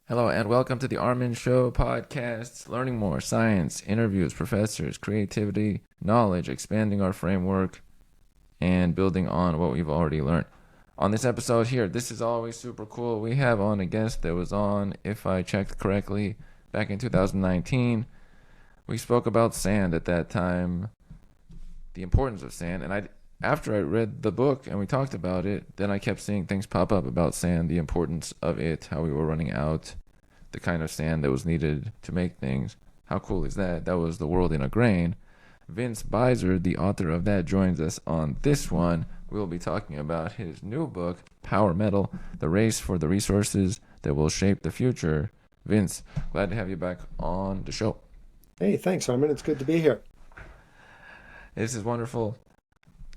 Hello and welcome to the Armen Show podcast. Learning more science, interviews, professors, creativity, knowledge, expanding our framework, and building on what we've already learned. On this episode here, this is always super cool. We have on a guest that was on, if I checked correctly, back in 2019. We spoke about sand at that time, the importance of sand, and after I read the book and we talked about it, then I kept seeing things pop up about sand, the importance of it, how we were running out, the kind of sand that was needed to make things. How cool is that? That was The World in a Grain. Vince Beiser, the author of that, joins us on this one. We'll be talking about his new book, Power Metal, The Race for the Resources That Will Shape the Future. Vince, glad to have you back on the show. Hey, thanks, Armen. It's good to be here. This is wonderful.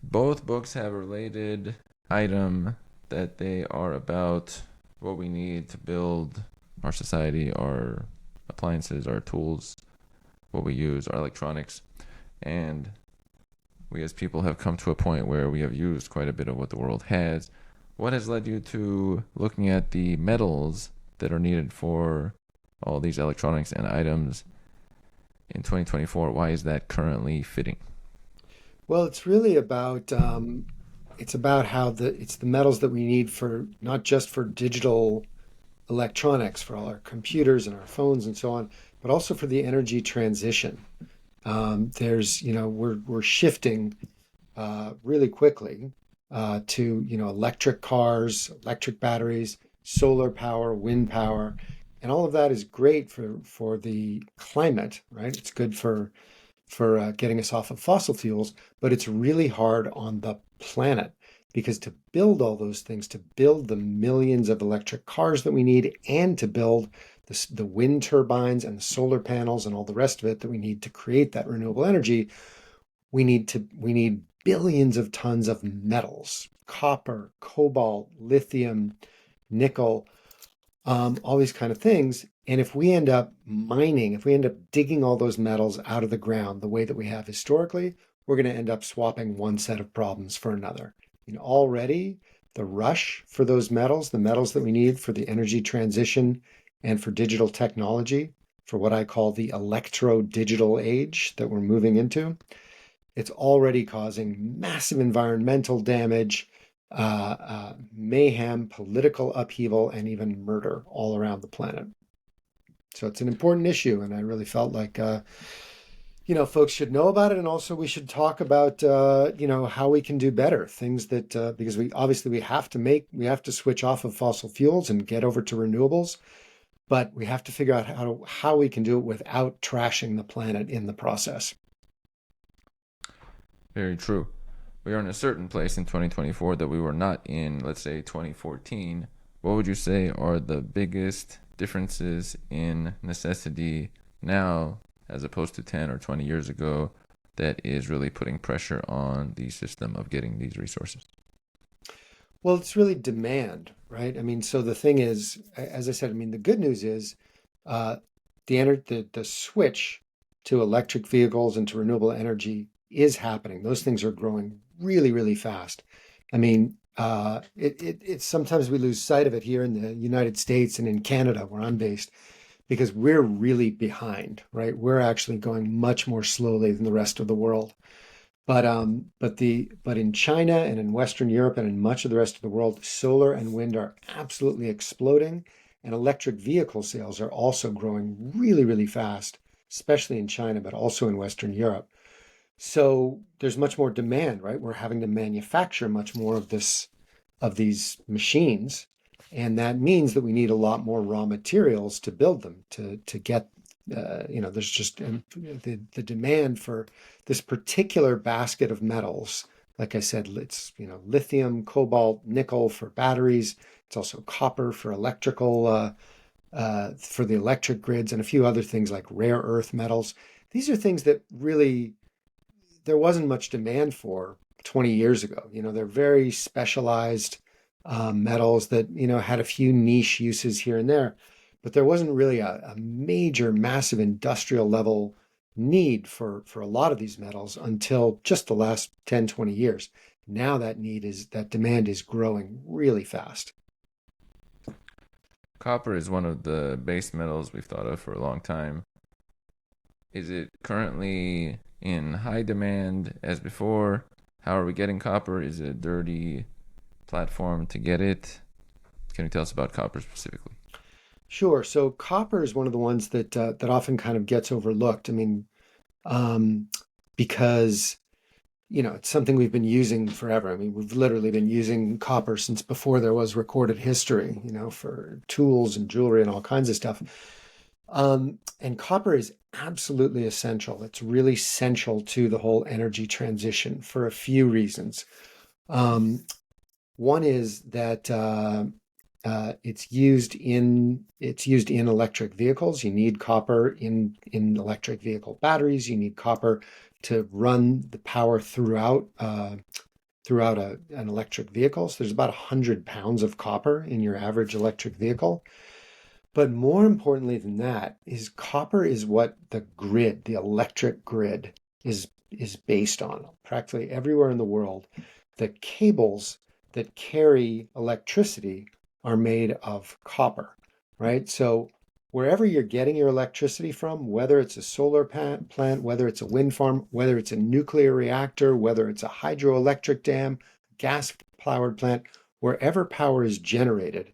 Both books have a related item that they are about what we need to build our society, our appliances, our tools, what we use, our electronics. And we as people have come to a point where we have used quite a bit of what the world has. What has led you to looking at the metals that are needed for all these electronics and items in 2024? Why is that currently fitting? Well, it's really about it's about how it's the metals that we need for not just for digital electronics, for all our computers and our phones and so on, but also for the energy transition. We're shifting really quickly to electric cars, electric batteries, solar power, wind power, and all of that is great for the climate, right? It's good for getting us off of fossil fuels, but it's really hard on the planet because to build all those things, to build the millions of electric cars that we need, and to build the wind turbines and the solar panels and all the rest of it that we need to create that renewable energy, we need billions of tons of metals, copper, cobalt, lithium, nickel, all these kind of things. And if we end up mining, if we end up digging all those metals out of the ground the way that we have historically, we're going to end up swapping one set of problems for another. Already the rush for those metals, the metals that we need for the energy transition and for digital technology, for what I call the electro-digital age that we're moving into, it's already causing massive environmental damage, mayhem, political upheaval, and even murder all around the planet. So it's an important issue, and I really felt like folks should know about it, and also we should talk about how we can do better things that because we have to switch off of fossil fuels and get over to renewables, but we have to figure out how we can do it without trashing the planet in the process. Very true. We are in a certain place in 2024 that we were not in, let's say, 2014. What would you say are the biggest differences in necessity now as opposed to 10 or 20 years ago that is really putting pressure on the system of getting these resources? Well, it's really demand, right? I mean, so the thing is, as I said, I mean, the good news is uh, the switch to electric vehicles and to renewable energy is happening. Those things are growing really, really fast. I mean, it's sometimes we lose sight of it here in the United States and in Canada, where I'm based, because we're really behind, right? We're actually going much more slowly than the rest of the world. But in China and in Western Europe and in much of the rest of the world, solar and wind are absolutely exploding, and electric vehicle sales are also growing really, really fast, especially in China, but also in Western Europe. So there's much more demand, right? We're having to manufacture much more of these machines, and that means that we need a lot more raw materials to build them to get there's just the demand for this particular basket of metals. Like I said, it's lithium, cobalt, nickel for batteries. It's also copper for electrical for the electric grids, and a few other things like rare earth metals. These are things that really there wasn't much demand for 20 years ago. They're very specialized metals that, had a few niche uses here and there, but there wasn't really a major, massive industrial level need for a lot of these metals until just the last 10, 20 years. Now that demand is growing really fast. Copper is one of the base metals we've thought of for a long time. Is it currently in high demand as before? How are we getting copper? Is it a dirty platform to get it? Can you tell us about copper specifically? Sure. So copper is one of the ones that often kind of gets overlooked. I mean, um, because it's something we've been using forever. I mean, we've literally been using copper since before there was recorded history, for tools and jewelry and all kinds of stuff. And copper is absolutely essential. It's really central to the whole energy transition for a few reasons. Um, One is that it's used in electric vehicles. You need copper in electric vehicle batteries. You need copper to run the power throughout an electric vehicle. So there's about 100 pounds of copper in your average electric vehicle. But more importantly than that is copper is what the grid, the electric grid, is based on. Practically everywhere in the world, the cables that carry electricity are made of copper, right? So wherever you're getting your electricity from, whether it's a solar plant, whether it's a wind farm, whether it's a nuclear reactor, whether it's a hydroelectric dam, gas-powered plant, wherever power is generated,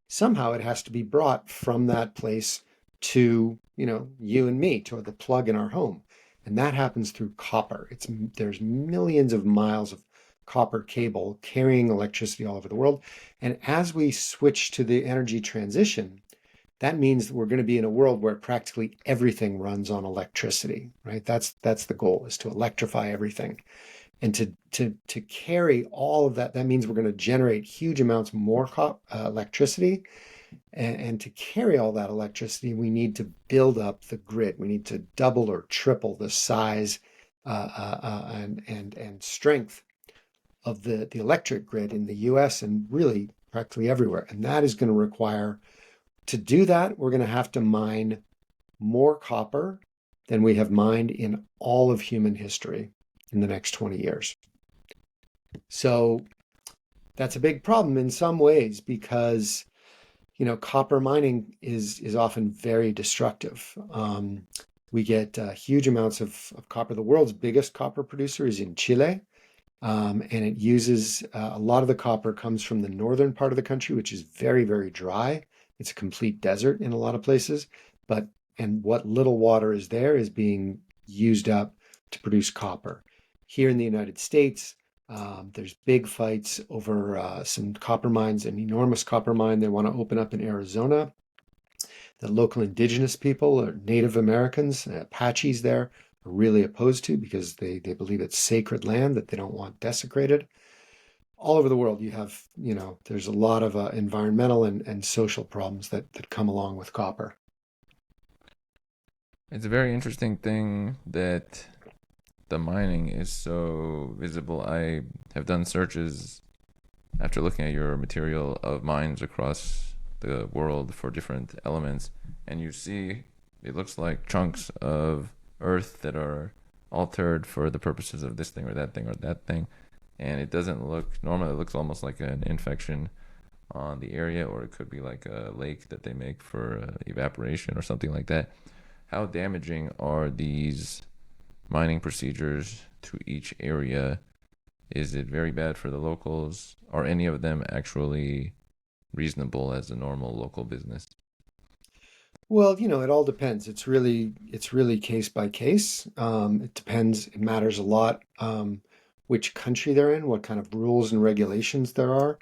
somehow it has to be brought from that place to, you and me, to the plug in our home. And that happens through copper. There's millions of miles of copper cable carrying electricity all over the world. And as we switch to the energy transition, that means that we're going to be in a world where practically everything runs on electricity, right? That's the goal, is to electrify everything. And to carry all of that, that means we're going to generate huge amounts more electricity. And to carry all that electricity, we need to build up the grid. We need to double or triple the size and strength of the electric grid in the US and really practically everywhere. And that is going to require, to do that, we're going to have to mine more copper than we have mined in all of human history in the next 20 years. So that's a big problem in some ways because copper mining is often very destructive. We get huge amounts of copper. The world's biggest copper producer is in Chile, and it uses a lot of the copper comes from the northern part of the country, which is very, very dry. It's a complete desert in a lot of places, and what little water is there is being used up to produce copper. Here in the United States, there's big fights over some copper mines, an enormous copper mine they want to open up in Arizona. The local indigenous people, or Native Americans, Apaches there, are really opposed to because they believe it's sacred land that they don't want desecrated. All over the world, there's a lot of environmental and social problems that come along with copper. It's a very interesting thing that the mining is so visible. I have done searches after looking at your material of mines across the world for different elements, and you see it looks like chunks of earth that are altered for the purposes of this thing or that thing or that thing. And it doesn't look normal. It looks almost like an infection on the area, or it could be like a lake that they make for evaporation or something like that. How damaging are these mining procedures to each area? Is it very bad for the locals? Are any of them actually reasonable as a normal local business? Well, it all depends. It's really case by case. It depends. It matters a lot which country they're in, what kind of rules and regulations there are.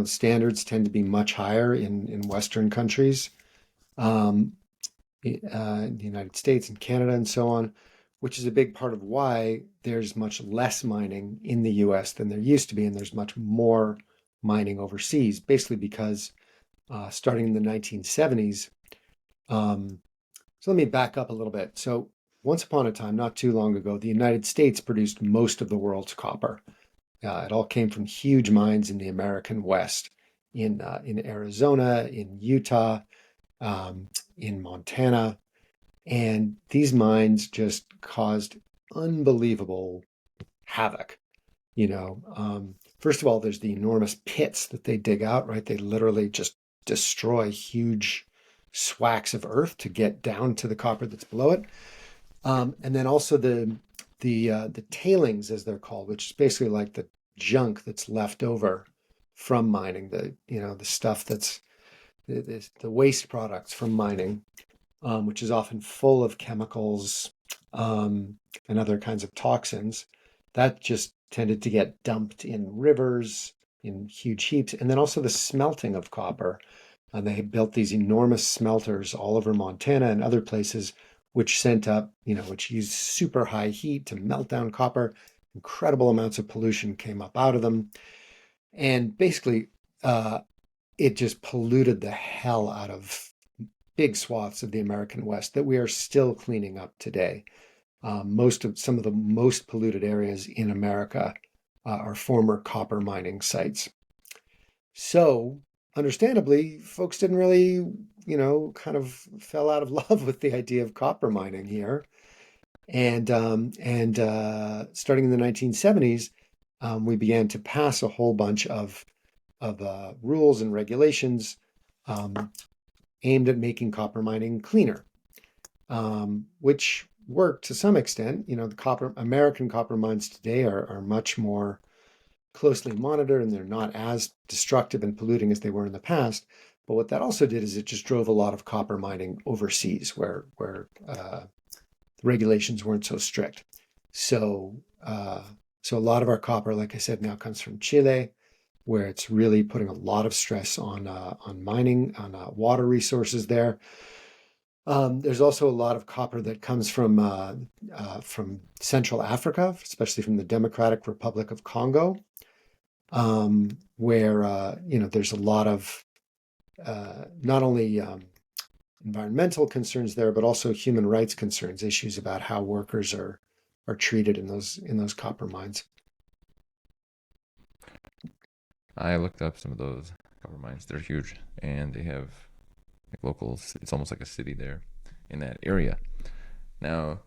Standards tend to be much higher in Western countries, um, in the United States and Canada and so on, which is a big part of why there's much less mining in the US than there used to be, and there's much more mining overseas, basically because starting in the 1970s, so let me back up a little bit. So once upon a time, not too long ago, the United States produced most of the world's copper. It all came from huge mines in the American West, in Arizona, in Utah, in Montana, and these mines just caused unbelievable havoc. First of all, there's the enormous pits that they dig out, right? They literally just destroy huge swacks of earth to get down to the copper that's below it. And then also the tailings, as they're called, which is basically like the junk that's left over from mining, the stuff that's the waste products from mining, which is often full of chemicals and other kinds of toxins. That just tended to get dumped in rivers in huge heaps. And then also the smelting of copper. And they built these enormous smelters all over Montana and other places, which sent up, which used super high heat to melt down copper. Incredible amounts of pollution came up out of them. And basically, it just polluted the hell out of big swaths of the American West that we are still cleaning up today. Some of the most polluted areas in America are former copper mining sites. So, understandably, folks didn't really, kind of fell out of love with the idea of copper mining here. And starting in the 1970s, we began to pass a whole bunch of rules and regulations um, aimed at making copper mining cleaner, which worked to some extent. The American copper mines today are much more closely monitored and they're not as destructive and polluting as they were in the past. But what that also did is it just drove a lot of copper mining overseas where the regulations weren't so strict. So, so a lot of our copper, like I said, now comes from Chile, where it's really putting a lot of stress on mining, on water resources there. There's also a lot of copper that comes from Central Africa, especially from the Democratic Republic of Congo, where there's a lot of not only environmental concerns there, but also human rights concerns, issues about how workers are treated in those copper mines. I looked up some of those copper mines. They're huge, and they have like locals. It's almost like a city there in that area. Now,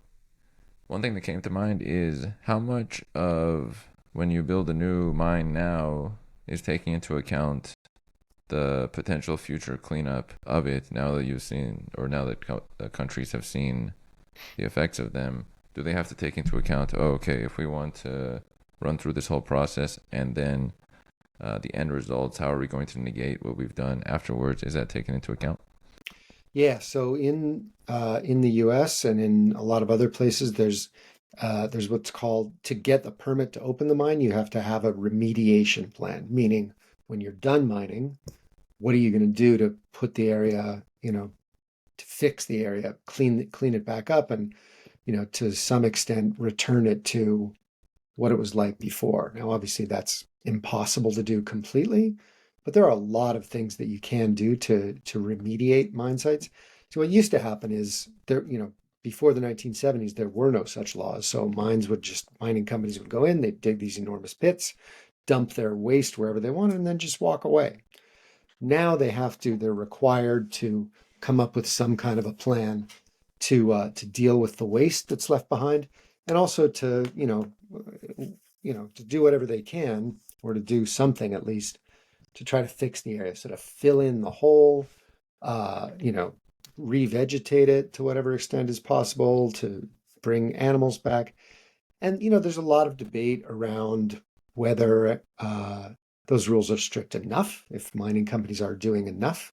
one thing that came to mind is how much of when you build a new mine now is taking into account the potential future cleanup of it now that you've seen, or now that the countries have seen the effects of them. Do they have to take into account, oh, okay, if we want to run through this whole process and then the end results, how are we going to negate what we've done afterwards? Is that taken into account? Yeah, so in the U.S. and in a lot of other places, there's what's called, to get the permit to open the mine, you have to have a remediation plan, meaning when you're done mining, what are you going to do to put the area, to fix the area, clean it back up, and to some extent return it to what it was like before. Now, obviously, that's impossible to do completely, but there are a lot of things that you can do to remediate mine sites. So what used to happen is there, before the 1970s, there were no such laws. So mining companies would go in, they'd dig these enormous pits, dump their waste wherever they wanted, and then just walk away. Now they're required to come up with some kind of a plan to deal with the waste that's left behind, and also to to do whatever they can, or to do something at least to try to fix the area, so to fill in the hole, uh, you know, revegetate it to whatever extent is possible, to bring animals back. And there's a lot of debate around whether those rules are strict enough, if mining companies are doing enough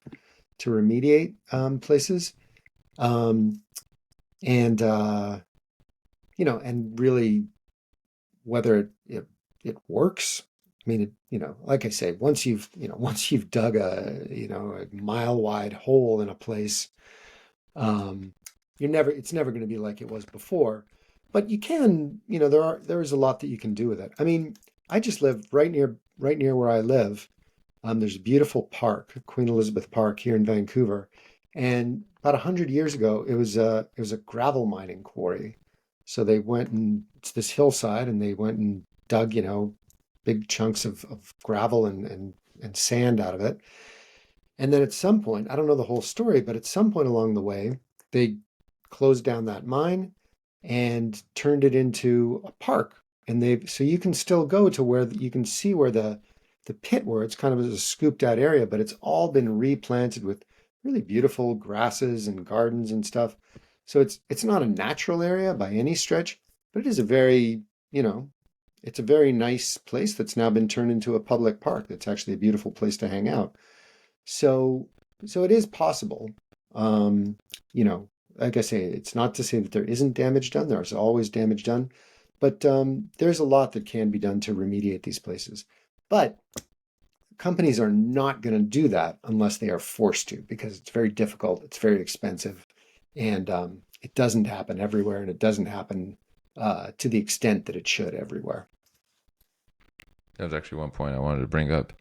to remediate places. Um, and and really whether it works. I mean, like I say, once you've dug a mile wide hole in a place, um, it's never going to be like it was before. But you can, there is a lot that you can do with it. I mean, I just live right near where I live. There's a beautiful park, Queen Elizabeth Park here in Vancouver, and about 100 years ago, it was a gravel mining quarry. So they went, and it's this hillside, and they went and dug, big chunks of gravel and sand out of it. And then at some point, I don't know the whole story, but at some point along the way, they closed down that mine and turned it into a park. So you can still go to where you can see where the pit where it's kind of a scooped out area, but it's all been replanted with really beautiful grasses and gardens and stuff. So it's not a natural area by any stretch, but it is a very, you know, it's a very nice place that's now been turned into a public park. That's actually a beautiful place to hang out. So so it is possible. Um, you know, like I say, it's not to say that there isn't damage done. There's always damage done, but there's a lot that can be done to remediate these places. But companies are not going to do that unless they are forced to, because it's very difficult, it's very expensive, and it doesn't happen everywhere, and it doesn't happen to the extent that it should everywhere. That was actually one point I wanted to bring up.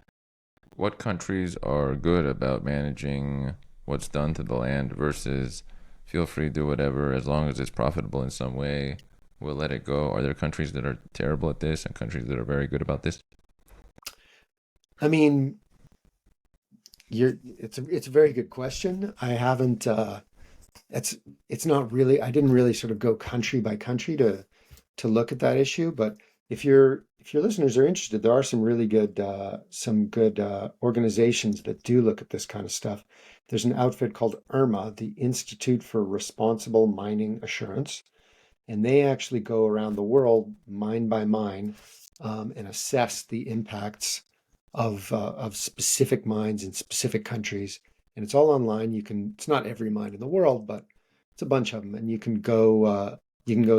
What countries are good about managing what's done to the land versus feel free to do whatever as long as it's profitable in some way? We'll let it go. Are there countries that are terrible at this and countries that are very good about this? I mean, it's a very good question. I haven't it's it's not really, I didn't really sort of go country by country to look at that issue, but if your listeners are interested, there are some good organizations that do look at this kind of stuff. There's an outfit called IRMA, the Institute for Responsible Mining Assurance, and they actually go around the world mine by mine, and assess the impacts of specific mines in specific countries. And it's all online. You can, it's not every mine in the world, but it's a bunch of them, and you can go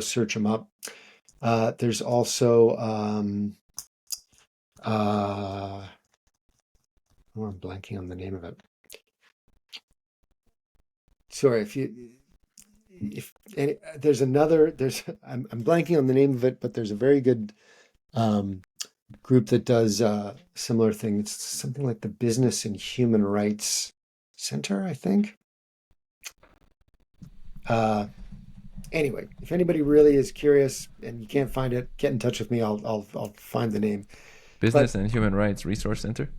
search them up. There's also oh, I'm blanking on the name of it. Sorry, if and there's another there's I'm blanking on the name of it, but there's a very good um, group that does a similar thing. It's something like the Business and Human Rights Center, I think. Uh, anyway, if anybody really is curious and you can't find it, get in touch with me. I'll find the name. But Business and Human Rights Resource Center?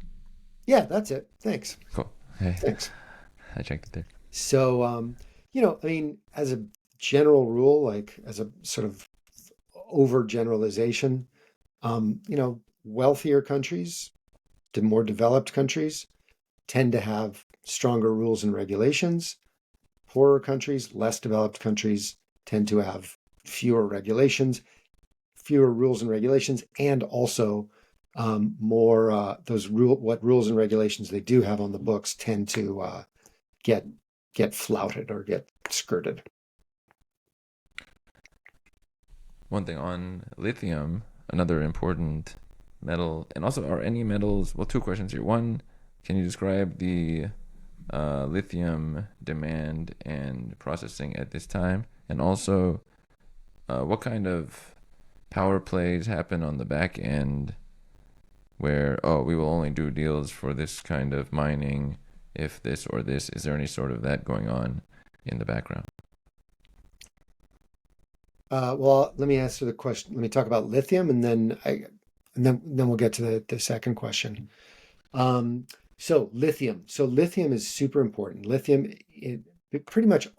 yeah, that's it. Thanks. Cool. Hey, Thanks. I checked it there. So I mean, as a general rule, like as a sort of overgeneralization, wealthier countries, the more developed countries tend to have stronger rules and regulations. Poorer countries, less developed countries tend to have fewer regulations, fewer rules and regulations, and also more what rules and regulations they do have on the books tend to get get flouted or get skirted. One thing on lithium, another important metal, and also are any metals? Well, two questions here. One, can you describe the lithium demand and processing at this time, and also what kind of power plays happen on the back end where we will only do deals for this kind of mining if this or this? Is there any sort of that going on in the background? Well, let me answer the question. Let me talk about lithium, and then we'll get to the second question. So lithium is super important. Lithium, pretty much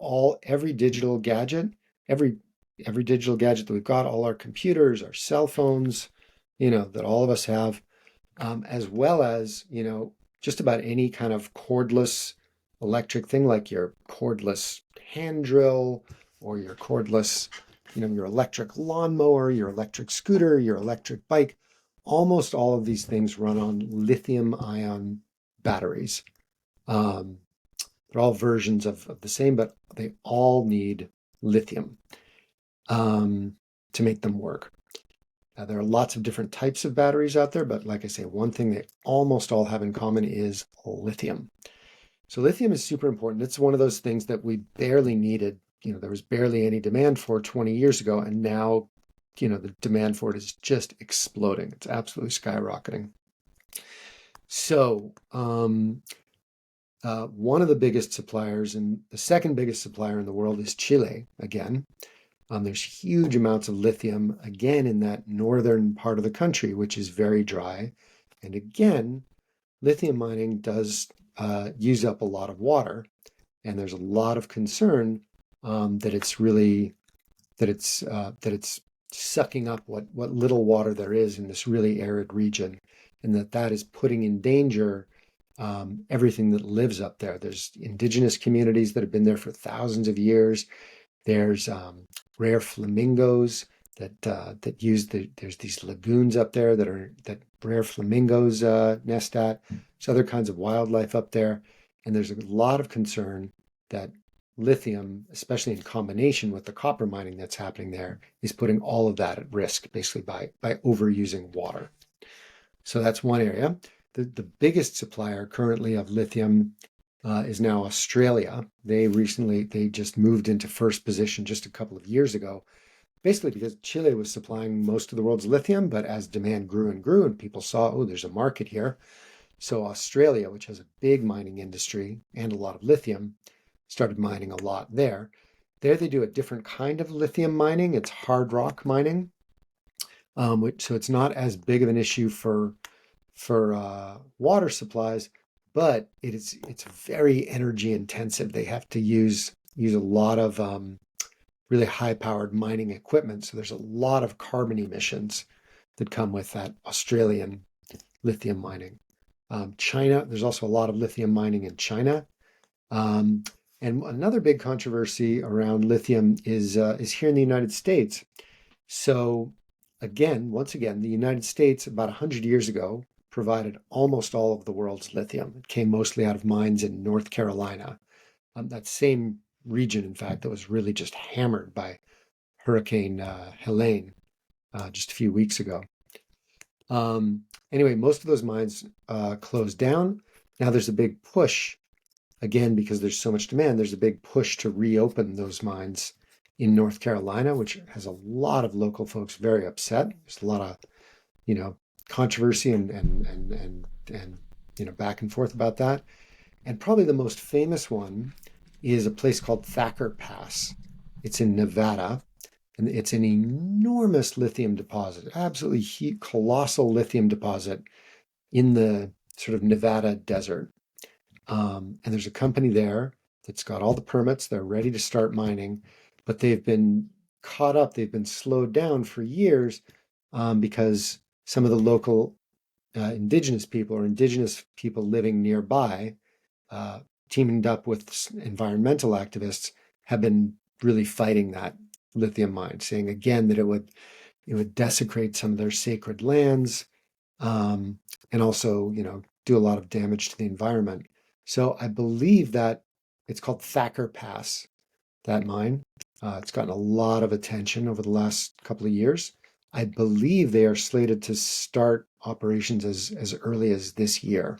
every digital gadget, every every digital gadget that we've got, all our computers, our cell phones, that all of us have, as well as, just about any kind of cordless electric thing, like your cordless hand drill or your cordless, your electric lawnmower, your electric scooter, your electric bike. Almost all of these things run on lithium ion batteries. Um, they're all versions of the same, but they all need lithium to make them work. There are lots of different types of batteries out there, but like I say, one thing they almost all have in common is lithium. So lithium is super important. It's one of those things that we barely needed. There was barely any demand for 20 years ago, and now, the demand for it is just exploding. It's absolutely skyrocketing. So, one of the biggest suppliers and the second biggest supplier in the world is Chile again. There's huge amounts of lithium, again, in that northern part of the country, which is very dry. And again, lithium mining does use up a lot of water. And there's a lot of concern that it's sucking up what little water there is in this really arid region. and that is putting in danger everything that lives up there. There's indigenous communities that have been there for thousands of years. There's rare flamingos that use there's these lagoons up there that rare flamingos nest at. There's other kinds of wildlife up there, and there's a lot of concern that lithium, especially in combination with the copper mining that's happening there, is putting all of that at risk, basically by overusing water. So that's one area. The biggest supplier currently of lithium is now Australia. They just moved into first position just a couple of years ago, basically because Chile was supplying most of the world's lithium, but as demand grew and people saw, oh, there's a market here. So Australia, which has a big mining industry and a lot of lithium, started mining a lot there. There they do a different kind of lithium mining. It's hard rock mining, so it's not as big of an issue for water supplies, but it's very energy intensive. They have to use a lot of really high powered mining equipment. So there's a lot of carbon emissions that come with that Australian lithium mining. China, there's also a lot of lithium mining in China. Um, and another big controversy around lithium is here in the United States. So once again, the United States about 100 years ago provided almost all of the world's lithium. It came mostly out of mines in North Carolina, that same region, in fact, that was really just hammered by Hurricane Helene just a few weeks ago. Anyway, most of those mines closed down. Now there's a big push, again, because there's so much demand, there's a big push to reopen those mines in North Carolina, which has a lot of local folks very upset. There's a lot of, controversy and back and forth about that. And probably the most famous one is a place called Thacker Pass. It's in Nevada, and it's an enormous lithium deposit, absolutely colossal lithium deposit in the sort of Nevada desert. And there's a company there that's got all the permits. They're ready to start mining, but they've been caught up. They've been slowed down for years because some of the local indigenous people living nearby, teaming up with environmental activists, have been really fighting that lithium mine, saying again that it would desecrate some of their sacred lands, and also do a lot of damage to the environment. So I believe that it's called Thacker Pass, that mine. It's gotten a lot of attention over the last couple of years. I believe they are slated to start operations as early as this year.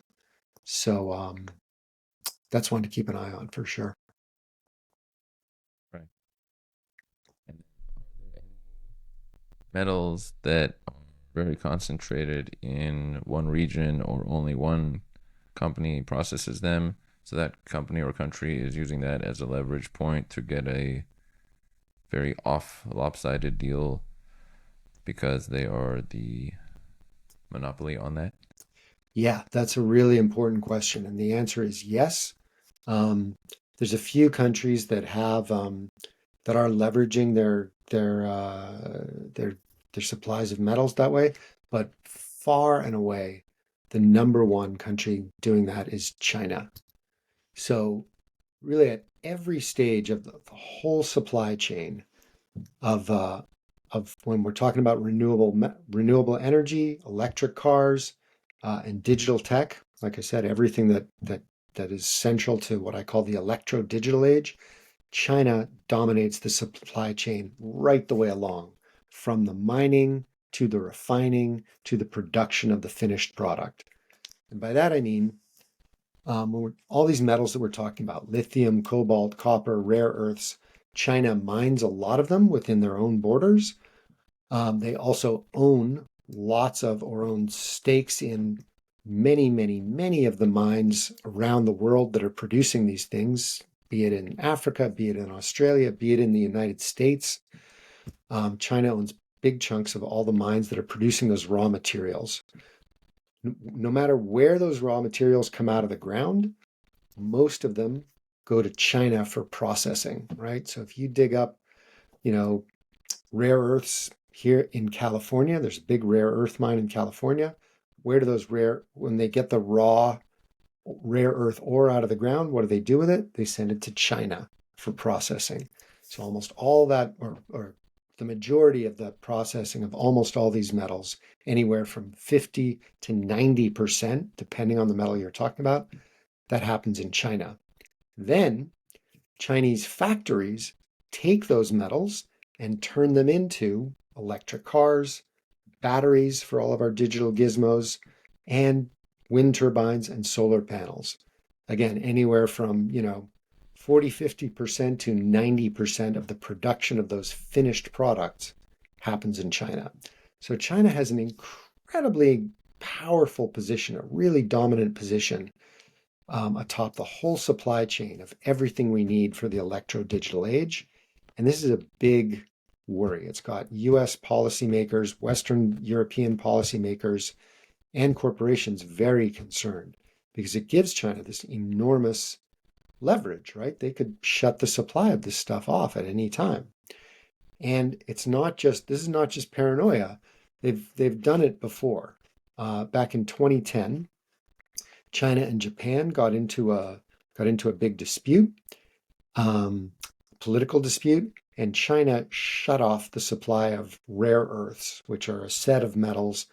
So that's one to keep an eye on for sure. Right. And are there any metals that are very concentrated in one region or only one company processes them? So that company or country is using that as a leverage point to get a very off lopsided deal because they are the monopoly on that. Yeah, that's a really important question. And the answer is yes. Um, there's a few countries that are leveraging their supplies of metals that way, but far and away, the number one country doing that is China. So really, at every stage of the whole supply chain of when we're talking about renewable energy, electric cars, and digital tech, like I said, everything that is central to what I call the electro digital age, China dominates the supply chain right the way along, from the mining to the refining to the production of the finished product. And by that I mean all these metals that we're talking about, lithium, cobalt, copper, rare earths, China mines a lot of them within their own borders. They also own lots of or own stakes in many, many, many of the mines around the world that are producing these things, be it in Africa, be it in Australia, be it in the United States. China owns big chunks of all the mines that are producing those raw materials. No matter where those raw materials come out of the ground, most of them go to China for processing, right? So if you dig up, you know, rare earths here in California, there's a big rare earth mine in California. where do those when they get the raw rare earth ore out of the ground, what do they do with it? They send it to China for processing. So almost all that, or the majority of the processing of almost all these metals, anywhere from 50 to 90%, depending on the metal you're talking about, that happens in China. Then Chinese factories take those metals and turn them into electric cars, batteries for all of our digital gizmos, and wind turbines and solar panels. Again, anywhere from, 40, 50% to 90% of the production of those finished products happens in China. So China has an incredibly powerful position, a really dominant position atop the whole supply chain of everything we need for the electro digital age. And this is a big worry. It's got US policymakers, Western European policymakers, and corporations very concerned because it gives China this enormous leverage, right? They could shut the supply of this stuff off at any time. And this is not just paranoia. They've done it before. Back in 2010, China and Japan got into a big dispute, um, political dispute, and China shut off the supply of rare earths, which are a set of metals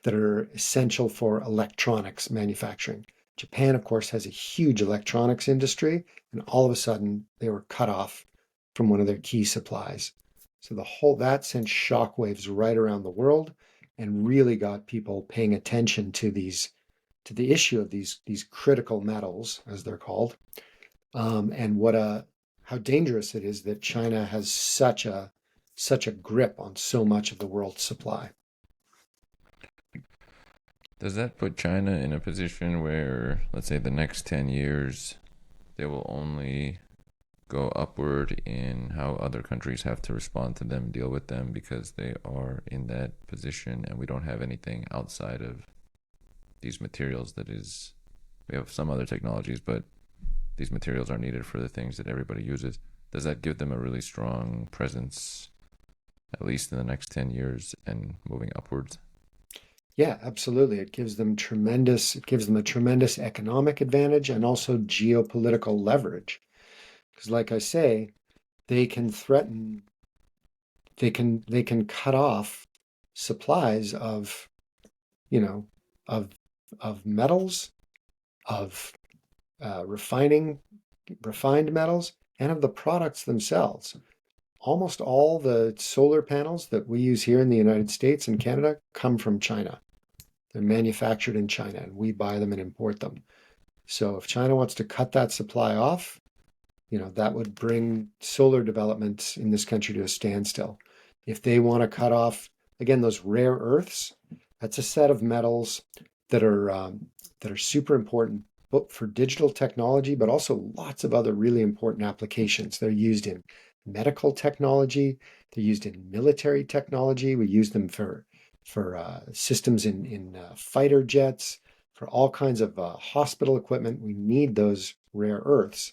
that are essential for electronics manufacturing. Japan, of course, has a huge electronics industry, and all of a sudden they were cut off from one of their key supplies. So that sent shockwaves right around the world and really got people paying attention to the issue of these critical metals, as they're called, and how dangerous it is that China has such a grip on so much of the world's supply. Does that put China in a position where, let's say, the next 10 years, they will only go upward in how other countries have to respond to them, deal with them, because they are in that position and we don't have anything outside of these materials we have some other technologies, but these materials are needed for the things that everybody uses. Does that give them a really strong presence, at least in the next 10 years and moving upwards? Yeah, absolutely. It gives them a tremendous economic advantage and also geopolitical leverage. Because like I say, they can threaten, they can cut off supplies you know, of of metals, of refined metals, and of the products themselves. Almost all the solar panels that we use here in the United States and Canada come from China. They're manufactured in China, and we buy them and import them. So if China wants to cut that supply off, that would bring solar development in this country to a standstill. If they want to cut off, again, those rare earths, that's a set of metals that are super important both for digital technology, but also lots of other really important applications. They're used in medical technology. They're used in military technology. We use them for systems in fighter jets, for all kinds of hospital equipment. We need those rare earths.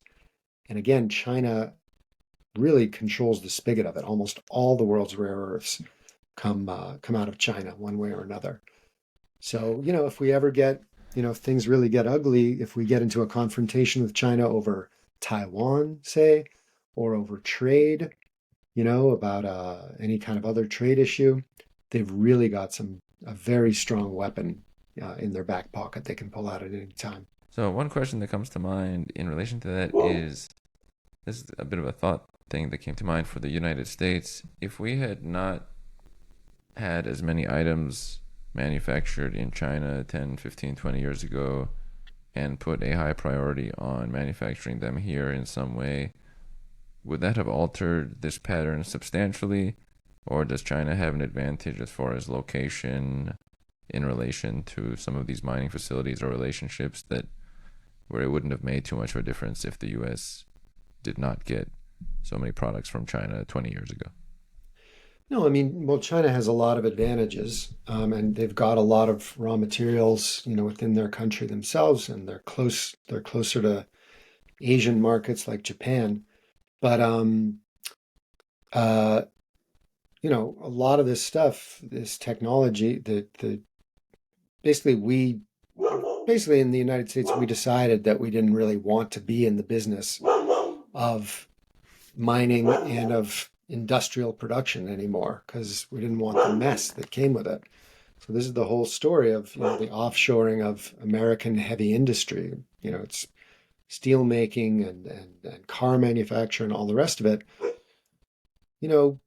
And again, China really controls the spigot of it. Almost all the world's rare earths come out of China one way or another. So, if we ever get, if things really get ugly, if we get into a confrontation with China over Taiwan, say, or over trade, about any kind of other trade issue, they've really got a very strong weapon in their back pocket they can pull out at any time. So, one question that comes to mind in relation to that is this is a bit of a thought thing that came to mind for the United States. If we had not had as many items manufactured in China 10, 15, 20 years ago and put a high priority on manufacturing them here in some way, would that have altered this pattern substantially? Or does China have an advantage as far as location in relation to some of these mining facilities or relationships that where it wouldn't have made too much of a difference if the US did not get so many products from China 20 years ago? No, I mean, well, China has a lot of advantages, and they've got a lot of raw materials, within their country themselves, and they're closer to Asian markets like Japan. But uh, a lot of this stuff, this technology, the basically we basically in the United States we decided that we didn't really want to be in the business of mining and of industrial production anymore because we didn't want the mess that came with it. So this is the whole story of the offshoring of American heavy industry. It's steel making and car manufacture and all the rest of it. You know,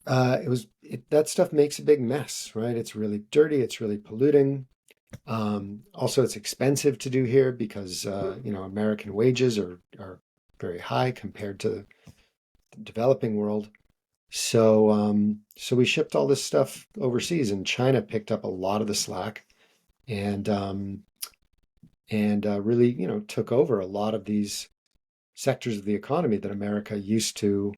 that stuff makes a big mess, right? It's really dirty. It's really polluting. Also, it's expensive to do here because American wages are very high compared to the developing world. So we shipped all this stuff overseas, and China picked up a lot of the slack, and really, took over a lot of these sectors of the economy that America used to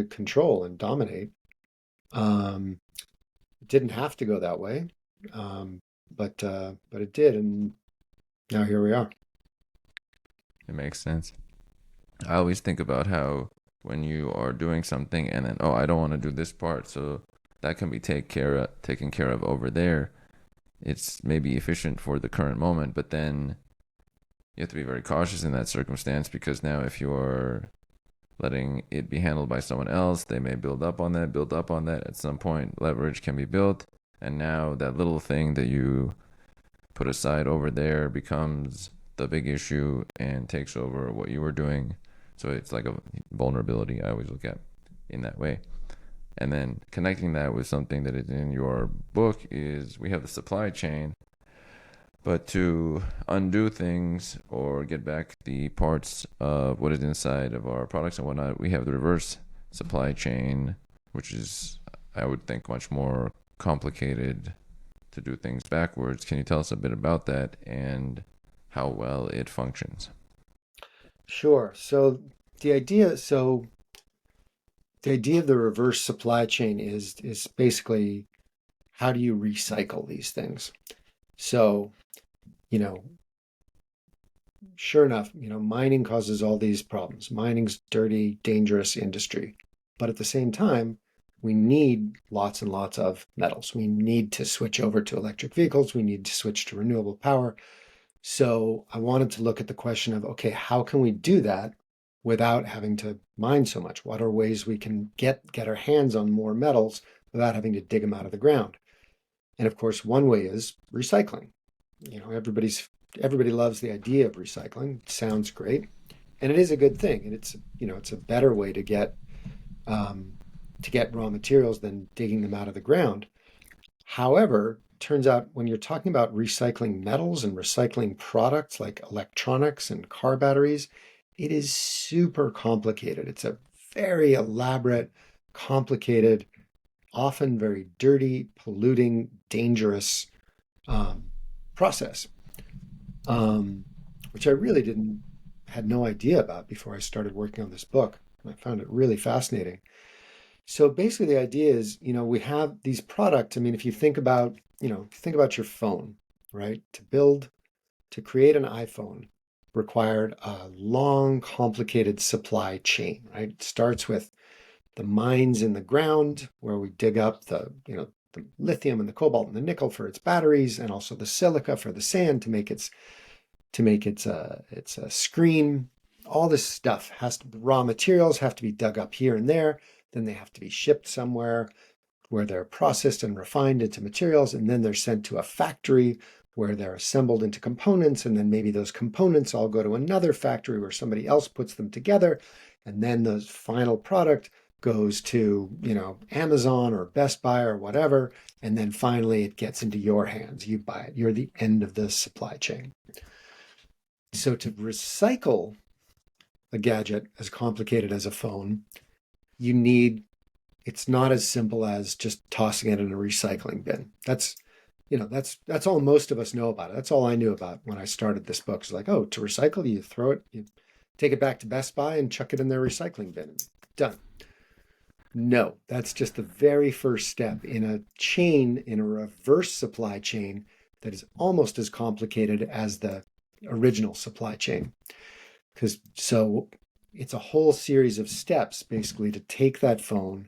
control and dominate. Um, it didn't have to go that way, um, but it did, and now here we are. It makes sense. I always think about how when you are doing something and then, oh, I don't want to do this part, so that can be taken care of over there. It's maybe efficient for the current moment, but then you have to be very cautious in that circumstance because now if you're letting it be handled by someone else, they may build up on that. At some point, leverage can be built, and now that little thing that you put aside over there becomes the big issue and takes over what you were doing. So it's like a vulnerability I always look at in that way. And then connecting that with something that is in your book is we have the supply chain, but to undo things or get back the parts of what is inside of our products and whatnot, we have the reverse supply chain, which is, I would think, much more complicated to do things backwards. Can you tell us a bit about that and how well it functions? Sure. So the idea of the reverse supply chain is basically how do you recycle these things? So, you know, sure enough, mining causes all these problems. Mining's dirty, dangerous industry. But at the same time, we need lots and lots of metals. We need to switch over to electric vehicles. We need to switch to renewable power. So I wanted to look at the question of, okay, how can we do that without having to mine so much? What are ways we can get our hands on more metals without having to dig them out of the ground? And of course, one way is recycling. Everybody loves the idea of recycling. It sounds great, and it is a good thing. And it's a better way um, to get raw materials than digging them out of the ground. However, turns out when you're talking about recycling metals and recycling products like electronics and car batteries, it is super complicated. It's a very elaborate, complicated, often very dirty, polluting, dangerous um, process, um, which I really didn't had no idea about before I started working on this book. I found it really fascinating. So basically, the idea is, we have these products. I mean, if you think about your phone, right? To create an iPhone required a long, complicated supply chain, right? It starts with the mines in the ground where we dig up the lithium and the cobalt and the nickel for its batteries, and also the silica for the sand to make its screen. All this stuff raw materials have to be dug up here and there. Then they have to be shipped somewhere where they're processed and refined into materials, and then they're sent to a factory where they're assembled into components, and then maybe those components all go to another factory where somebody else puts them together, and then the final product goes to, Amazon or Best Buy or whatever, and then finally it gets into your hands. You buy it. You're the end of the supply chain. So to recycle a gadget as complicated as a phone, you need it's not as simple as just tossing it in a recycling bin. That's all most of us know about it. That's all I knew about when I started this book. It's like, oh, to recycle, you throw it, you take it back to Best Buy and chuck it in their recycling bin. Done. No, that's just the very first step in a chain, in a reverse supply chain that is almost as complicated as the original supply chain. So it's a whole series of steps basically to take that phone,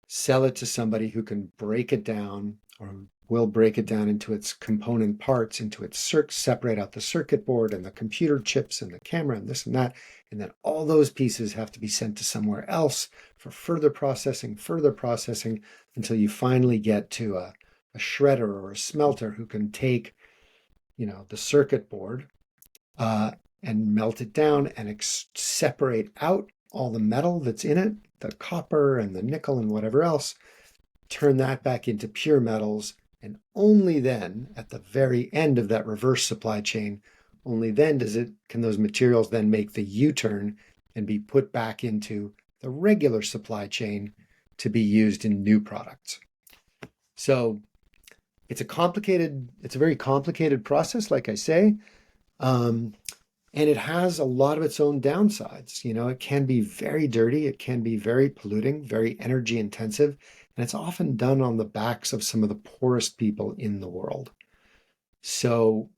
sell it to somebody who can break it down or we'll break it down into its component parts, into its separate out the circuit board and the computer chips and the camera and this and that. And then all those pieces have to be sent to somewhere else for further processing until you finally get to a shredder or a smelter who can take, the circuit board uh, and melt it down and separate out all the metal that's in it, the copper and the nickel and whatever else, turn that back into pure metals. And only then, at the very end of that reverse supply chain, only then can those materials then make the U-turn and be put back into the regular supply chain to be used in new products. So it's a very complicated process, like I say. Um, and it has a lot of its own downsides. It can be very dirty, it can be very polluting, very energy intensive, and it's often done on the backs of some of the poorest people in the world. So,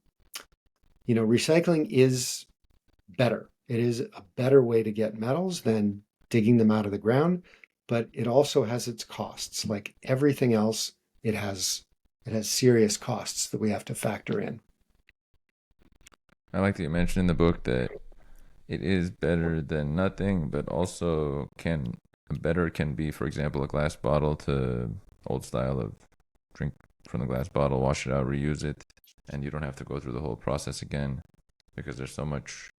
recycling is better. It is a better way to get metals than digging them out of the ground, but it also has its costs. Like everything else, it has serious costs that we have to factor in. I like that you mentioned in the book that it is better than nothing, but also better can be, for example, a glass bottle to old style of drink from the glass bottle, wash it out, reuse it, and you don't have to go through the whole process again because there's so much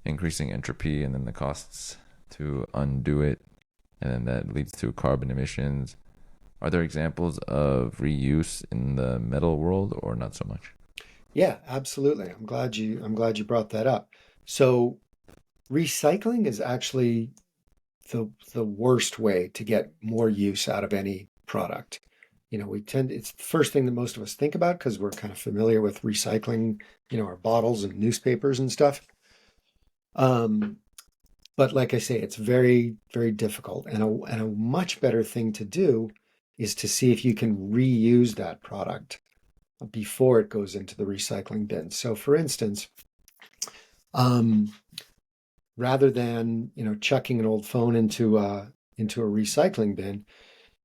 increasing entropy and then the costs to undo it, and then that leads to carbon emissions. Are there examples of reuse in the metal world or not so much? Yeah, absolutely. I'm glad you brought that up. So recycling is actually the worst way to get more use out of any product. It's the first thing that most of us think about because we're kind of familiar with recycling, our bottles and newspapers and stuff. Um, but like I say, it's very, very difficult. And a much better thing to do is to see if you can reuse that product before it goes into the recycling bin. So for instance, um, rather than chucking an old phone into a recycling bin,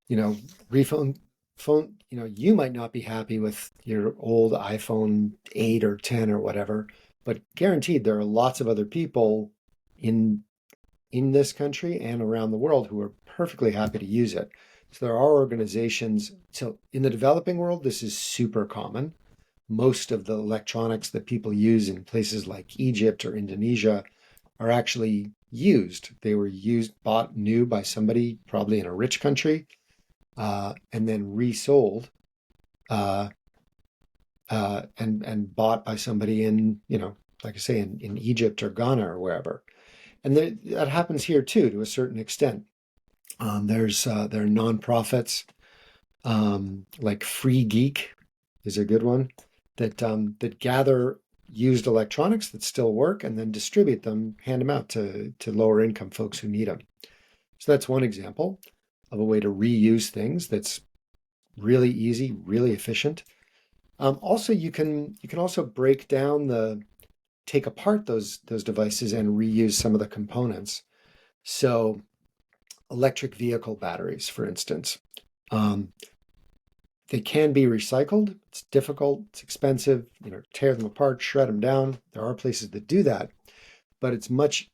you know, refund phone, you might not be happy with your old iPhone 8 or 10 or whatever, but guaranteed there are lots of other people in in this country and around the world who are perfectly happy to use it. So there are organizations. So in the developing world, this is super common. Most of the electronics that people use in places like Egypt or Indonesia are actually used. They were bought new by somebody, probably in a rich country, and then resold uh, and bought by somebody in, like I say, in Egypt or Ghana or wherever. And that happens here too, to a certain extent. There are nonprofits like Free Geek is a good one that gather used electronics that still work and then distribute them, hand them out to lower income folks who need them. So that's one example of a way to reuse things that's really easy, really efficient. Also, you can also take apart those devices and reuse some of the components. So electric vehicle batteries, for instance, um, they can be recycled. It's difficult, it's expensive, tear them apart, shred them down. There are places that do that, but it's much,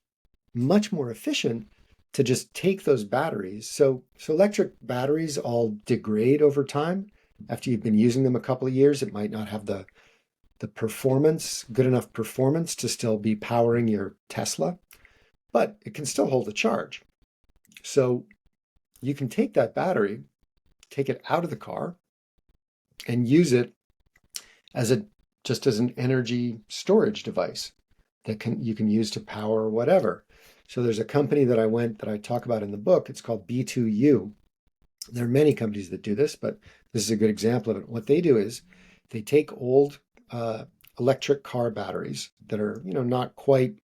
much more efficient to just take those batteries. So electric batteries all degrade over time. After you've been using them a couple of years, it might not have the performance, good enough performance to still be powering your Tesla, but it can still hold a charge. So you can take that battery, take it out of the car, and use it as an energy storage device you can use to power whatever. So there's a company that I talk about in the book. It's called B2U. There are many companies that do this, but this is a good example of it. What they do is they take old electric car batteries that are not quite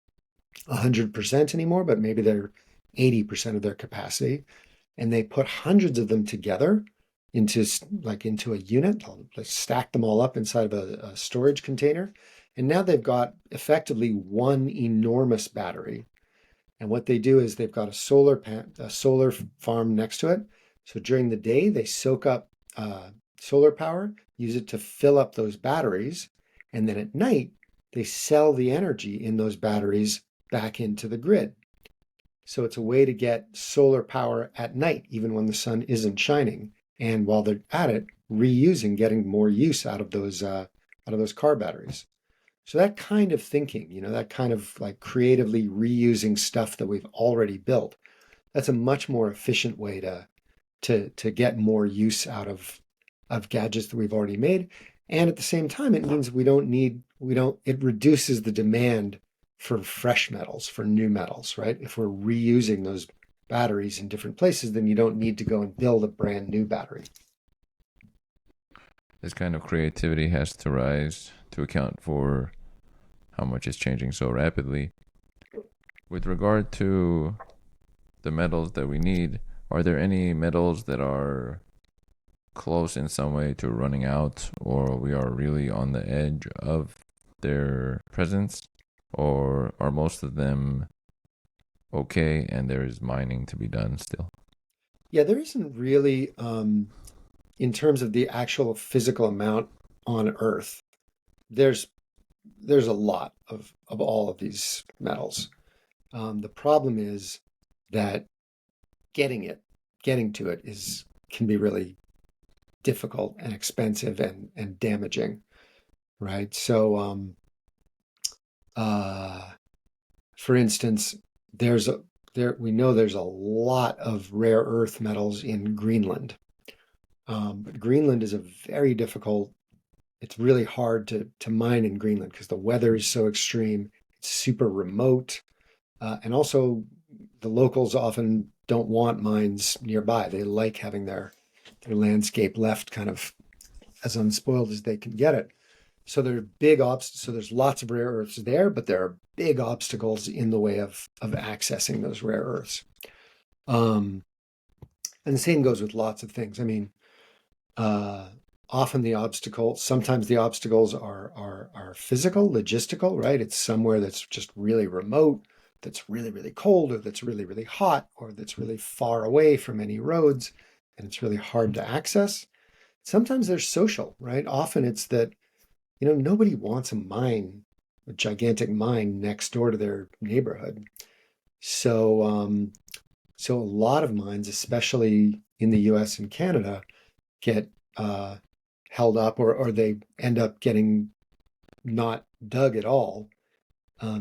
100% anymore, but maybe they're 80% of their capacity, and they put hundreds of them together into a unit. They stack them all up inside of a storage container, and now they've got effectively one enormous battery. And what they do is they've got a solar farm next to it. So during the day they soak up solar power, use it to fill up those batteries, and then at night, they sell the energy in those batteries back into the grid. So it's a way to get solar power at night, even when the sun isn't shining. And while they're at it, reusing, getting more use out of those car batteries. So that kind of thinking, that kind of like creatively reusing stuff that we've already built, that's a much more efficient way to get more use out of gadgets that we've already made. And at the same time, it means it reduces the demand for fresh metals, for new metals, right? If we're reusing those batteries in different places, then you don't need to go and build a brand new battery. This kind of creativity has to rise to account for how much is changing so rapidly. With regard to the metals that we need, are there any metals that are close in some way to running out, or we are really on the edge of their presence, or are most of them okay and there is mining to be done still? Yeah, there isn't really, in terms of the actual physical amount on Earth, there's there's a lot of all of these metals. The problem is that getting it, getting to it can be really difficult and expensive and damaging, right? So, uh, for instance, there's a we know there's a lot of rare earth metals in Greenland. But Greenland is a very difficult. It's really hard to mine in Greenland because the weather is so extreme. It's super remote, and also the locals often don't want mines nearby. They like having their landscape left kind of as unspoiled as they can get it. So there are so there's lots of rare earths there, but there are big obstacles in the way of accessing those rare earths. Um, and the same goes with lots of things. I mean, uh, sometimes the obstacles are physical, logistical, right? It's somewhere that's just really remote, that's really, really cold, or that's really, really hot, or that's really far away from any roads, and it's really hard to access. Sometimes they're social, right? Often it's that, nobody wants a gigantic mine next door to their neighborhood. So, so a lot of mines, especially in the US and Canada, get uh, held up, or they end up getting not dug at all,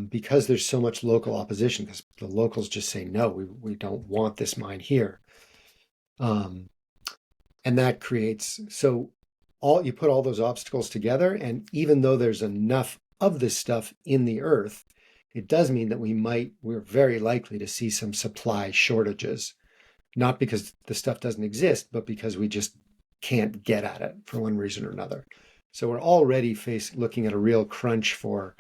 because there's so much local opposition, because the locals just say, no, we don't want this mine here. Um, and that creates, so all you put all those obstacles together, and even though there's enough of this stuff in the earth, it does mean that we're very likely to see some supply shortages, not because the stuff doesn't exist, but because we just can't get at it for one reason or another. So we're already looking at a real crunch for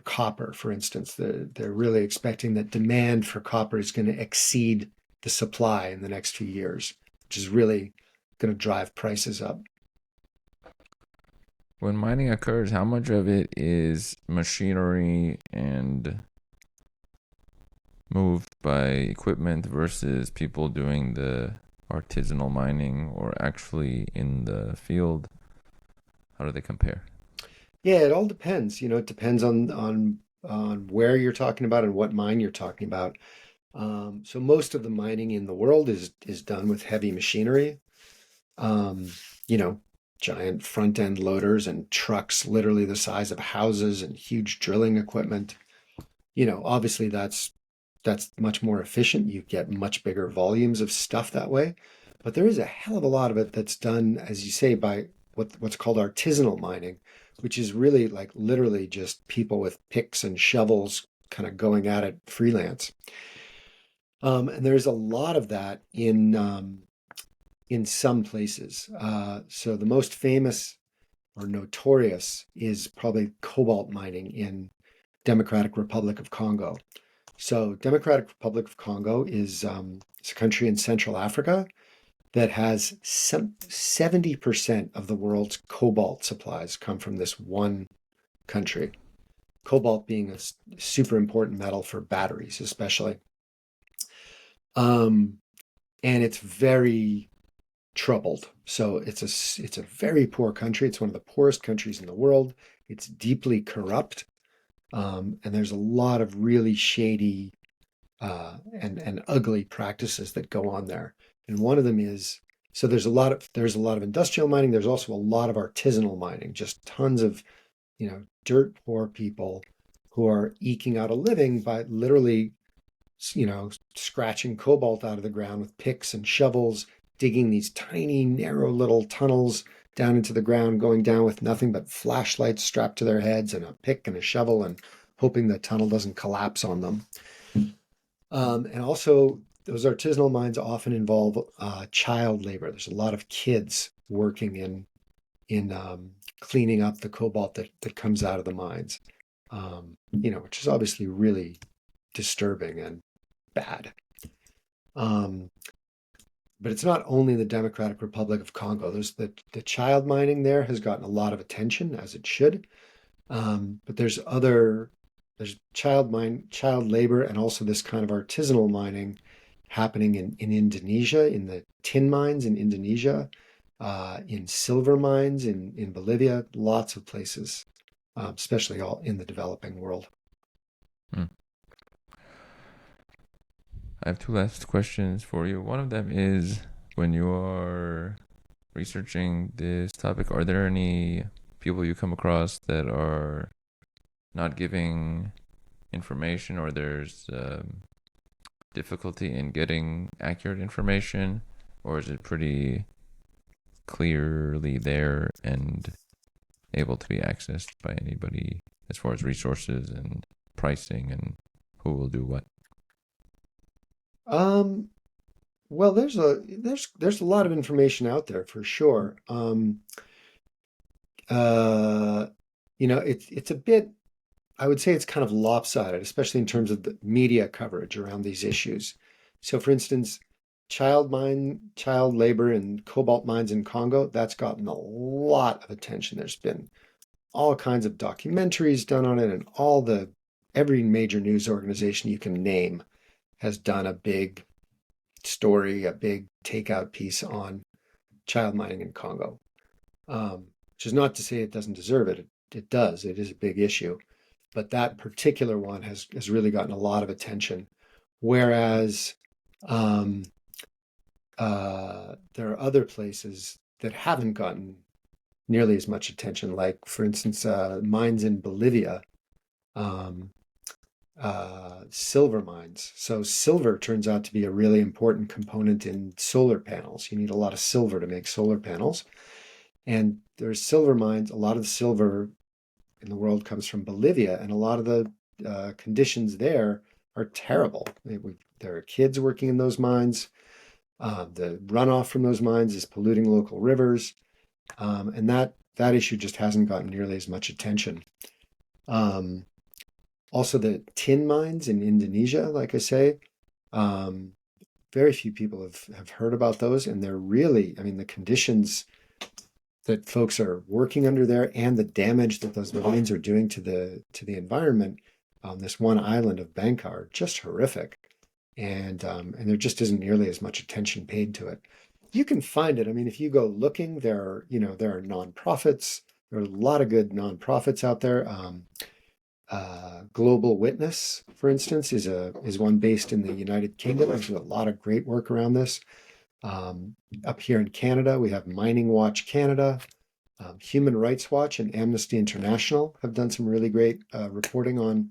copper, for instance. They're really expecting that demand for copper is going to exceed the supply in the next few years, which is really going to drive prices up. When mining occurs, how much of it is machinery and moved by equipment versus people doing the artisanal mining or actually in the field? How do they compare? Yeah, it all depends. It depends on where you're talking about and what mine you're talking about. So most of the mining in the world is done with heavy machinery. Um, you know, Giant front end loaders and trucks, literally the size of houses, and huge drilling equipment. Obviously that's much more efficient. You get much bigger volumes of stuff that way. But there is a hell of a lot of it that's done, as you say, by what's called artisanal mining, which is really like literally just people with picks and shovels kind of going at it freelance. And there's a lot of that in some places. So the most famous or notorious is probably cobalt mining in Democratic Republic of Congo. So Democratic Republic of Congo is a country in Central Africa that has 70% of the world's cobalt supplies come from this one country. Cobalt being a super important metal for batteries, especially. Um, and it's very troubled. So it's a very poor country. It's one of the poorest countries in the world. It's deeply corrupt, and there's a lot of really shady and ugly practices that go on there. And one of them is so there's a lot of industrial mining. There's also a lot of artisanal mining, just tons of dirt poor people who are eking out a living by literally scratching cobalt out of the ground with picks and shovels, digging these tiny, narrow little tunnels down into the ground, going down with nothing but flashlights strapped to their heads and a pick and a shovel and hoping the tunnel doesn't collapse on them. And also, those artisanal mines often involve child labor. There's a lot of kids working in cleaning up the cobalt that comes out of the mines, which is obviously really disturbing and bad. Um, but it's not only the Democratic Republic of Congo. There's the child mining there has gotten a lot of attention, as it should. But there's child labor, and also this kind of artisanal mining happening in Indonesia, in the tin mines in Indonesia, in silver mines in Bolivia, lots of places, especially all in the developing world. Hmm. I have two last questions for you. One of them is, when you are researching this topic, are there any people you come across that are not giving information, or there's difficulty in getting accurate information, or is it pretty clearly there and able to be accessed by anybody as far as resources and pricing and who will do what? Um, well, there's a lot of information out there for sure. Uh, it's a bit. I would say it's kind of lopsided, especially in terms of the media coverage around these issues. So, for instance, child labor in cobalt mines in Congo, that's gotten a lot of attention. There's been all kinds of documentaries done on it, and every major news organization you can name has done a big story, a big takeout piece on child mining in Congo. Which is not to say it doesn't deserve it. It does. It is a big issue. But that particular one has really gotten a lot of attention. Whereas um, there are other places that haven't gotten nearly as much attention, like, for instance, mines in Bolivia, um, silver mines. So silver turns out to be a really important component in solar panels. You need a lot of silver to make solar panels. And there's silver mines. A lot of the silver in the world comes from Bolivia, and a lot of the conditions there are terrible. There are kids working in those mines. The runoff from those mines is polluting local rivers, and that issue just hasn't gotten nearly as much attention. Um, Also, the tin mines in Indonesia, like I say, um, very few people have heard about those, and they're really, I mean, the conditions that folks are working under there and the damage that those mines are doing to the environment on this one island of Bangka are just horrific, and there just isn't nearly as much attention paid to it. You can find it. I mean, if you go looking, there are nonprofits. There are a lot of good nonprofits out there. Global Witness, for instance, is one based in the United Kingdom. There's a lot of great work around this. Up here in Canada, we have Mining Watch Canada, Human Rights Watch, and Amnesty International have done some really great reporting on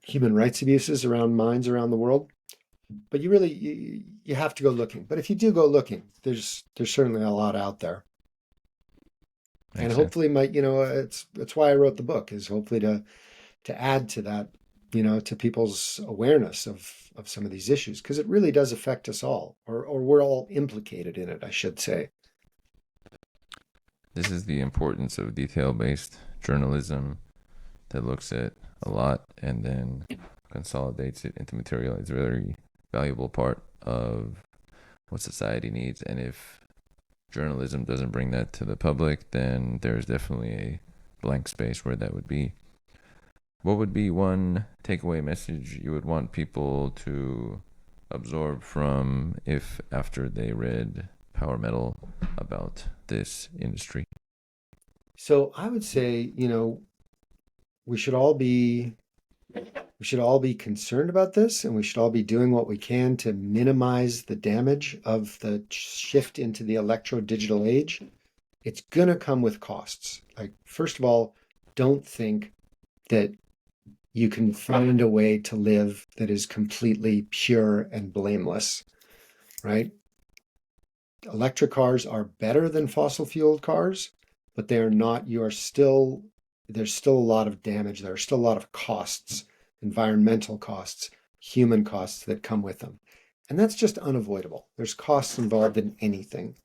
human rights abuses around mines around the world. But you have to go looking. But if you do go looking, there's certainly a lot out there. And Makes sense. hopefully, it's why I wrote the book, is hopefully to add to that, to people's awareness of some of these issues, because it really does affect us all, or we're all implicated in it, I should say. This is the importance of detail based journalism that looks at a lot and then consolidates it into material. It's a very valuable part of what society needs. And if journalism doesn't bring that to the public, then there's definitely a blank space where that would be. What would be one takeaway message you would want people to absorb from, if after they read power metal about this industry? So I would say, we should all be we should all be concerned about this, and we should all be doing what we can to minimize the damage of the shift into the electro digital age. It's going to come with costs. Like, first of all, don't think that you can find a way to live that is completely pure and blameless, right? Electric cars are better than fossil fueled cars, but they are not, there's still a lot of damage. There are still a lot of costs, environmental costs, human costs that come with them. And that's just unavoidable. There's costs involved in anything.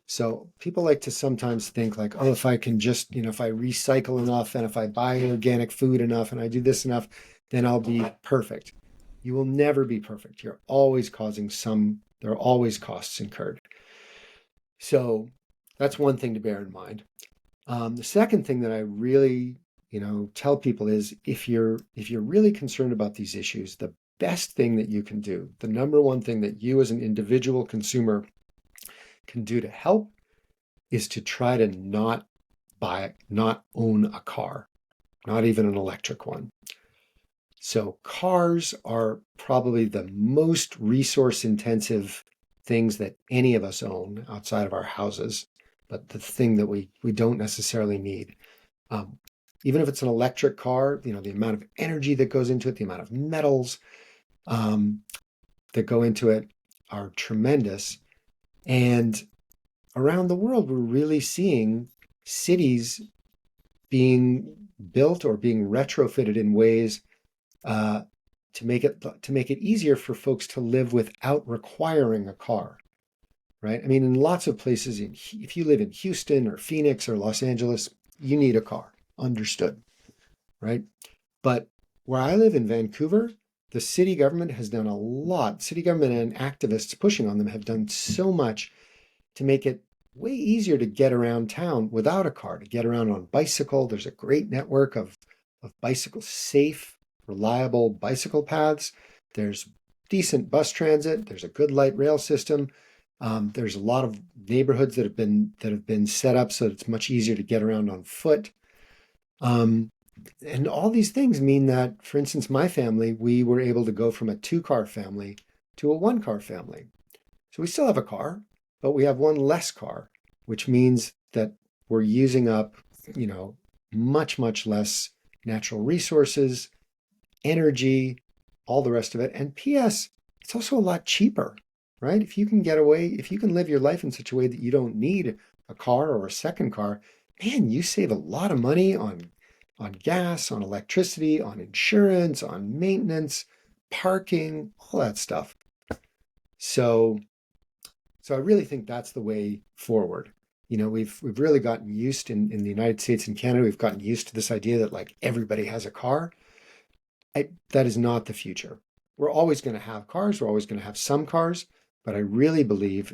So people like to sometimes think like, oh, if I can just, if I recycle enough and if I buy organic food enough and I do this enough, then I'll be perfect. You will never be perfect. There are always costs incurred. So that's one thing to bear in mind. The second thing that I really, tell people is if you're really concerned about these issues, the best thing that you can do, the number one thing that you as an individual consumer can do to help is to try to not own a car, not even an electric one. So cars are probably the most resource intensive things that any of us own outside of our houses, but the thing that we don't necessarily need. Um, Even if it's an electric car, the amount of energy that goes into it, the amount of metals um, that go into it are tremendous. And around the world, we're really seeing cities being built or being retrofitted in ways uh, to make it easier for folks to live without requiring a car. Right? I mean, in lots of places, if you live in Houston or Phoenix or Los Angeles, you need a car. Understood, right? But where I live in Vancouver, the city government has done a lot. City government and activists pushing on them have done so much to make it way easier to get around town without a car, to get around on bicycle. There's a great network of bicycle safe, reliable bicycle paths. There's decent bus transit. There's a good light rail system. There's a lot of neighborhoods that have been set up so that it's much easier to get around on foot. And all these things mean that, for instance, my family, we were able to go from a two-car family to a one-car family. So we still have a car, but we have one less car, which means that we're using up, much, much less natural resources, energy, all the rest of it. And P.S., it's also a lot cheaper, right? If you can live your life in such a way that you don't need a car or a second car, man, you save a lot of money on gas, on electricity, on insurance, on maintenance, parking, all that stuff. So I really think that's the way forward. We've really gotten used in the United States and Canada, we've gotten used to this idea that like everybody has a car. That is not the future. We're always going to have cars. We're always going to have some cars, but I really believe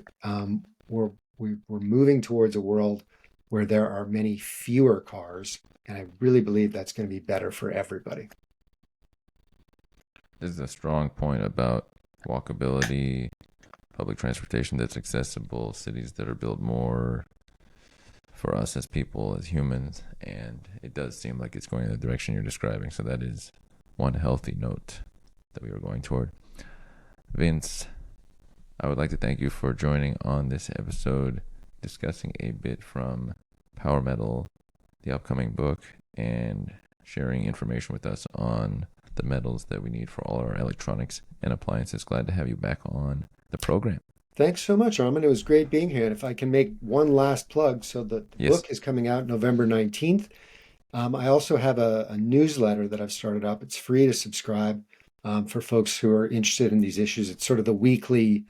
we're moving towards a world where there are many fewer cars, and I really believe that's going to be better for everybody. This is a strong point about walkability, public transportation that's accessible, cities that are built more for us as people, as humans, and it does seem like it's going in the direction you're describing. So that is one healthy note that we were going toward. Vince, I would like to thank you for joining on this episode, discussing a bit from Power Metal, the upcoming book, and sharing information with us on the metals that we need for all our electronics and appliances. Glad to have you back on the program. Thanks so much, Armen. It was great being here. And if I can make one last plug, so the Yes. book is coming out November 19th. I also have a newsletter that I've started up. It's free to subscribe for folks who are interested in these issues. It's sort of the weekly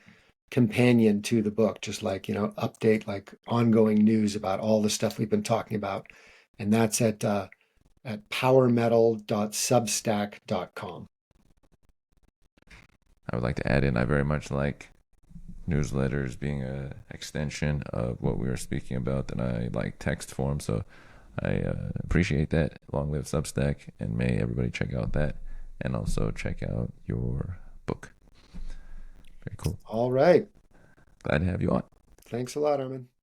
companion to the book, just like, update, like ongoing news about all the stuff we've been talking about. And that's at powermetal.substack.com. I would like to add in, I very much like newsletters being an extension of what we were speaking about, and I like text form, so I appreciate that. Long live Substack, and may everybody check out that, and also check out your book. Very cool. All right. Glad to have you on. Thanks a lot, Armin.